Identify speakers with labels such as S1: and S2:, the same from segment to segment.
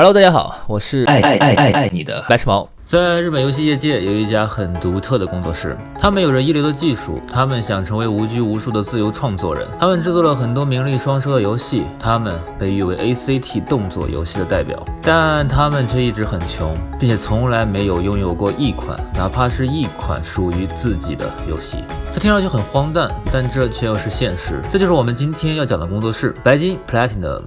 S1: Hello， 大家好，我是爱你的白痴毛。在日本游戏业界有一家很独特的工作室，他们有着一流的技术，他们想成为无拘无束的自由创作人，他们制作了很多名利双收的游戏，他们被誉为 ACT 动作游戏的代表，但他们却一直很穷，并且从来没有拥有过一款，哪怕是一款属于自己的游戏。这听上去很荒诞，但这却又是现实。这就是我们今天要讲的工作室——白金 Platinum。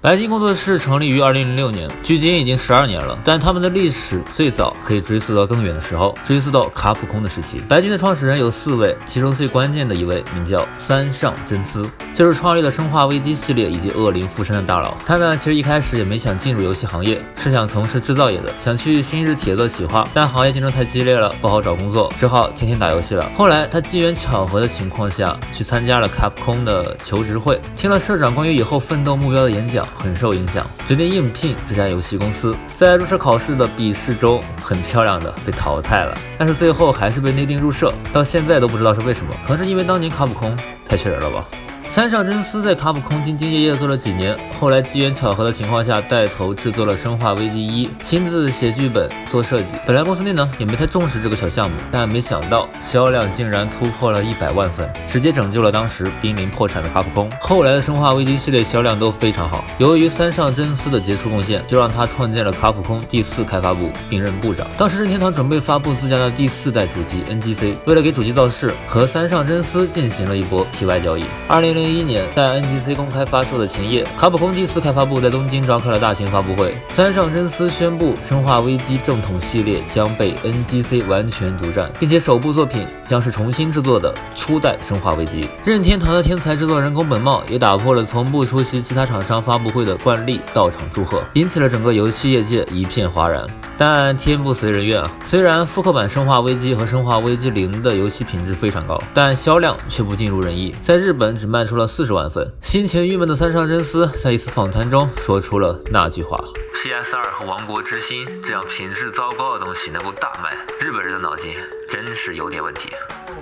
S1: 白金工作室成立于2006年，距今已经12年了，但他们的历史最早可以追溯到更远的时候，追溯到卡普空的时期。白金的创始人有4位，其中最关键的一位名叫三上真司，就是创立了生化危机系列以及恶灵附身的大佬。他呢，其实一开始也没想进入游戏行业，是想从事制造业的，想去新日铁做企划，但行业竞争太激烈了，不好找工作，只好天天打游戏了。后来他机缘巧合的情况下，去参加了卡普空的求职会，听了社长关于以后奋斗目标的演讲，很受影响，决定应聘这家游戏公司。在入社考试的笔试中，很漂亮的被淘汰了，但是最后还是被内定入社，到现在都不知道是为什么，可能是因为当年卡普空太缺人了吧。三上真司在卡普空兢兢业业做了几年，后来机缘巧合的情况下带头制作了《生化危机1》，亲自写剧本做设计。本来公司内呢也没太重视这个小项目，但没想到销量竟然突破了100万份，直接拯救了当时濒临破产的卡普空。后来的生化危机系列销量都非常好，由于三上真司的杰出贡献，就让他创建了卡普空第4开发部，并任部长。当时任天堂准备发布自家的第4代主机 NGC， 为了给主机造势，和三上真司进行了一波 TY 交易。2001年，在 NGC 公开发售的前夜，卡普空第4开发部在东京召开了大型发布会。三上真司宣布，《生化危机》正统系列将被 NGC 完全独占，并且首部作品将是重新制作的初代《生化危机》。任天堂的天才制作人宫本茂也打破了从不出席其他厂商发布会的惯例，到场祝贺，引起了整个游戏业界一片哗然。但天不随人愿啊！虽然复刻版《生化危机》和《生化危机0》的游戏品质非常高，但销量却不尽如人意，在日本只卖出了40万份。心情郁闷的三上真司在一次访谈中说出了那句话：PS2 和王国之心这样品质糟糕的东西能够大卖，日本人的脑筋真是有点问题。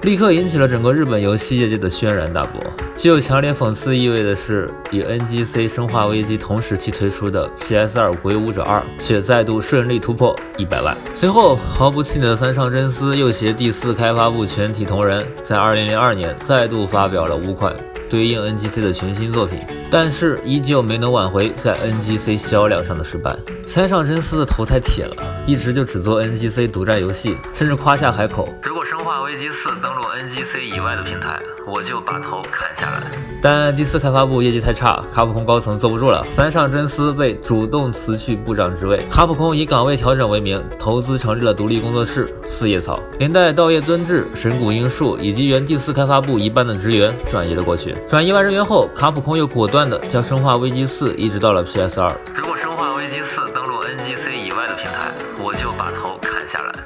S1: 立刻引起了整个日本游戏业界的轩然大波。具有强烈讽刺意味的是，与 NGC 生化危机同时期推出的 PS2 鬼武者2却再度顺利突破100万。随后毫不气馁的三上真司又携第4开发部全体同仁，在2002年再度发表了5款对应 NGC 的全新作品，但是依旧没能挽回在 NGC 销量上的失败。三上真司的头太铁了，一直就只做 NGC 独占游戏，甚至夸下海口，如果生化危机4登陆 NGC 以外的平台，我就把头砍下来。但第4开发部业绩太差，卡普空高层坐不住了，三上真司被主动辞去部长职位。卡普空以岗位调整为名，投资成立了独立工作室四叶草，连带稻叶敦志、神谷英树以及原第4开发部一半的职员转移了过去。转移完人员后，卡普空又果断地将生化危机4移植到了 PS2。如果生化危机4登陆 NGC 以外的平台，我就把头砍下来。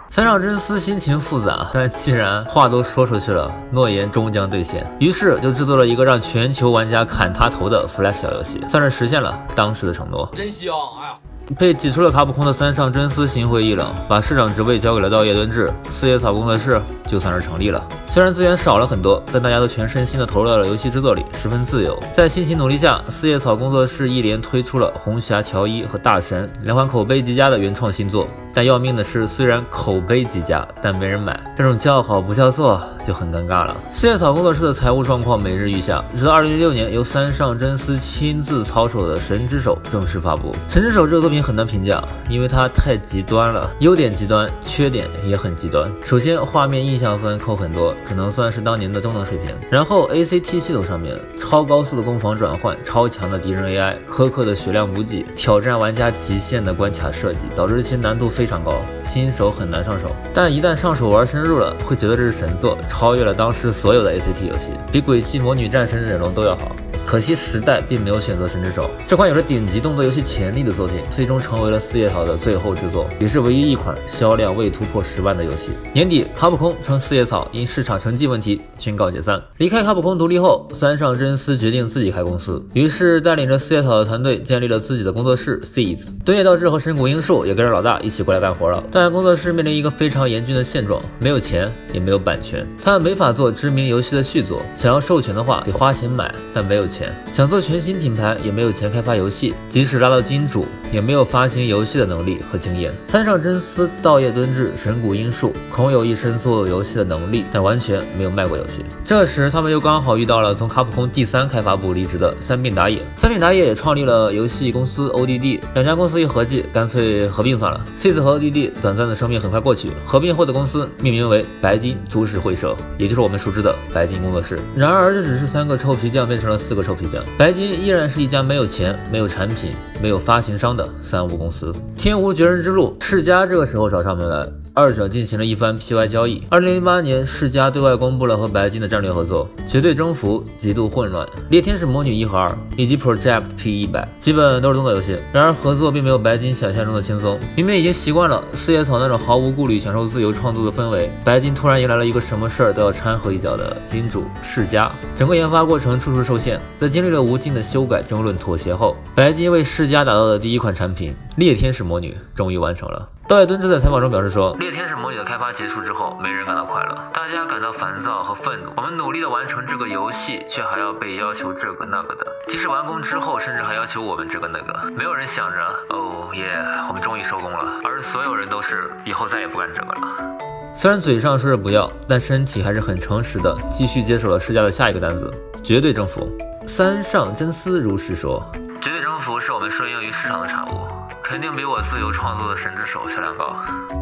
S1: 三上真司心情复杂，但既然话都说出去了，诺言终将兑现，于是就制作了一个让全球玩家砍他头的 Flash 小游戏，算是实现了当时的承诺。
S2: 真香！哎呀！
S1: 被挤出了卡普空的三上真司心灰意冷，把市长职位交给了稻叶敦志，四叶草工作室就算是成立了。虽然资源少了很多，但大家都全身心的投入到了游戏制作里，十分自由。在辛勤努力下，四叶草工作室一连推出了红霞乔伊和大神2款口碑极佳的原创新作。但要命的是，虽然口碑极佳，但没人买，这种叫好不叫座就很尴尬了。四叶草工作室的财务状况每日愈下，直到2006年由三上真司亲自操守的《神之手》正式发布。《神之手》这个作品很难评价，因为它太极端了，优点极端，缺点也很极端。首先，画面印象分扣很多，只能算是当年的中等水平。然后 ACT 系统上面超高速的攻防转换，超强的敌人 AI， 苛刻的血量补给，挑战玩家极限的关卡设计，导致其难度非常高，新手很难上手。但一旦上手玩深入了，会觉得这是神作，超越了当时所有的 ACT 游戏，比鬼泣魔女战神忍龙都要好。可惜时代并没有选择神之手。这款有着顶级动作游戏潜力的作品，最终成为了四叶草的最后之作，也是唯一一款销量未突破10万的游戏。年底，卡普空称四叶草因市场成绩问题宣告解散。离开卡普空独立后，三上真司决定自己开公司，于是带领着四叶草的团队建立了自己的工作室 Seeds。东野道志和神谷英树也跟着老大一起过来干活了。但工作室面临一个非常严峻的现状，没有钱，也没有版权，他们没法做知名游戏的续作，想要授权的话得花钱买，但没有钱；想做全新品牌，也没有钱开发游戏，即使拉到金主，也没有发行游戏的能力和经验。三上真司、稻叶敦志、神谷英树空有一身做游戏的能力，但完全没有卖过游戏。这时他们又刚好遇到了从卡普空第3开发部离职的三并打野。三并打野也创立了游戏公司 ODD， 两家公司一合计，干脆合并算了。Seeds 和 ODD 短暂的生命很快过去，合并后的公司命名为白金株式会社，也就是我们熟知的白金工作室。然而这只是3个臭皮匠变成了4个臭皮匠，白金依然是一家没有钱、没有产品、没有发行商的三无公司。天无绝人之路，世嘉这个时候找上门来，二者进行了一番 PY 交易。2008年，世嘉对外公布了和白金的战略合作：绝对征服、极度混乱、猎天使魔女1和2以及 Project P100，基本都是动作游戏。然而合作并没有白金想象中的轻松，明明已经习惯了四叶草那种毫无顾虑享受自由创作的氛围，白金突然迎来了一个什么事儿都要掺和一脚的金主世嘉，整个研发过程处处受限。在经历了无尽的修改、争论、妥协后，白金为世嘉打造的第一款产品猎天使魔女终于完成了。稻叶敦志在采访中表示说，猎天使魔女的开发结束之后，没人感到快乐，大家感到烦躁和愤怒。我们努力的完成这个游戏，却还要被要求这个那个的，即使完工之后，甚至还要求我们这个那个。没有人想着，哦耶，我们终于收工了，而所有人都是以后再也不干这个了。虽然嘴上说着不要，但身体还是很诚实的，继续接手了世嘉的下一个单子——绝对征服。三上真司如是说，绝对征服是我们顺应于市场的产物，肯定比我自由创作的神之手销量高。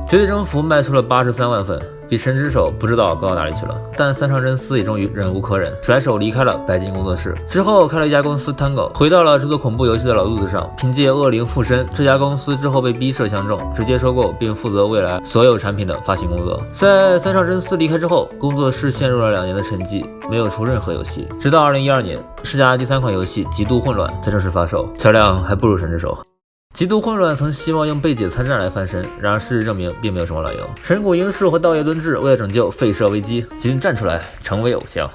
S1: 绝对征服卖出了83万份，比神之手不知道高到哪里去了。但三上真司也终于忍无可忍，甩手离开了白金工作室，之后开了一家公司 Tango， 回到了制作恐怖游戏的老路子上。凭借恶灵附身，这家公司之后被逼摄相中，直接收购并负责未来所有产品的发行工作。在三上真司离开之后，工作室陷入了2年的沉寂，没有出任何游戏。直到2012年，世嘉第3款游戏《极度混乱》才正式发售，销量还不如神之手。极度混乱曾希望用贝姐参战来翻身，然而事实证明并没有什么卵用。神谷英树和稻叶敦志为了拯救废社危机，决定站出来成为偶像，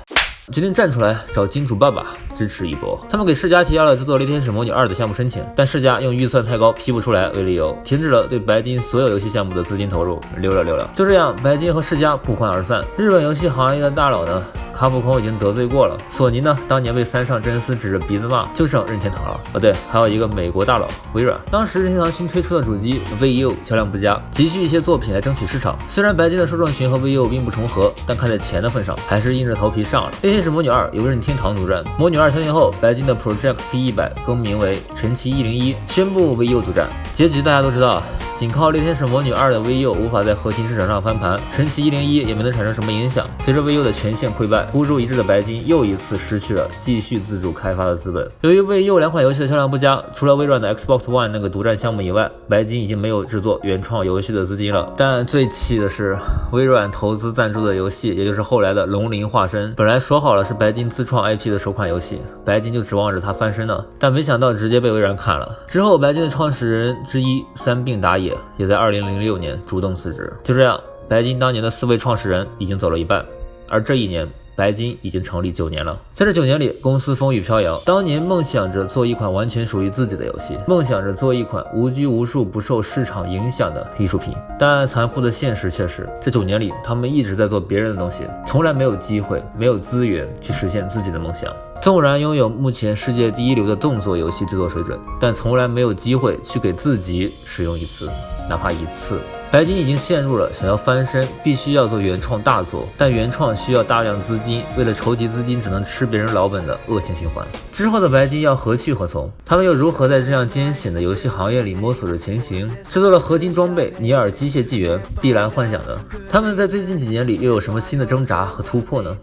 S1: 决定站出来找金主爸爸支持一波。他们给世嘉提交了制作《猎天使魔女2》的项目申请，但世嘉用预算太高批不出来为理由，停止了对白金所有游戏项目的资金投入。溜了。就这样，白金和世嘉不欢而散。日本游戏行业的大佬呢？卡普空已经得罪过了，索尼呢，当年被三上真司指着鼻子骂，就剩任天堂了。对，还有一个美国大佬微软。当时任天堂新推出的主机 VU 销量不佳，急需一些作品来争取市场。虽然白金的受众群和 VU 并不重合，但看在钱的份上，还是硬着头皮上了。猎天使魔女2由任天堂独占，魔女2上线后，白金的 Project P100更名为神奇101，宣布 VU 独占。结局大家都知道，仅靠猎天使魔女2的 VU 无法在核心市场上翻盘，神奇101也没能产生什么影响。随着 VU 的全线溃败，孤注一掷的白金又一次失去了继续自主开发的资本。由于 VU 2款游戏的销量不佳，除了微软的 Xbox One 那个独占项目以外，白金已经没有制作原创游戏的资金了。但最气的是，微软投资赞助的游戏，也就是后来的龙鳞化身，本来说好了是白金自创 IP 的首款游戏，白金就指望着它翻身呢，但没想到直接被微软砍了。之后，白金的创始人之一三并打野也在2006年主动辞职。就这样，白金当年的4位创始人已经走了一半，而这一年白金已经成立9年了。在这9年里，公司风雨飘摇。当年梦想着做一款完全属于自己的游戏，梦想着做一款无拘无束、不受市场影响的艺术品，但残酷的现实却是，这9年里，他们一直在做别人的东西，从来没有机会、没有资源去实现自己的梦想。纵然拥有目前世界第一流的动作游戏制作水准，但从来没有机会去给自己使用一次，哪怕一次。白金已经陷入了想要翻身必须要做原创大作，但原创需要大量资金，为了筹集资金只能吃别人老本的恶性循环。之后的白金要何去何从？他们又如何在这样艰险的游戏行业里摸索着前行？制作了合金装备尼尔机械纪元、碧蓝幻想呢？他们在最近几年里又有什么新的挣扎和突破呢？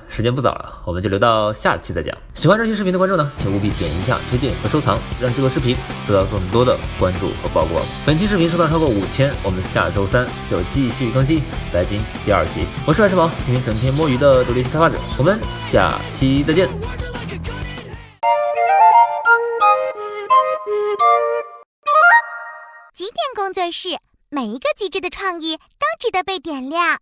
S1: 时间不早了，我们就留到下期再讲。喜欢这期视频的观众呢，请务必点一下推荐和收藏，让这个视频得到更多的关注和曝光。本期视频收藏超过5000，我们下周3就继续更新白金第2期。我是爱吃宝，一名整天摸鱼的独立游戏开发者，我们下期再见。
S2: 动作是，每一个机智的创意都值得被点亮。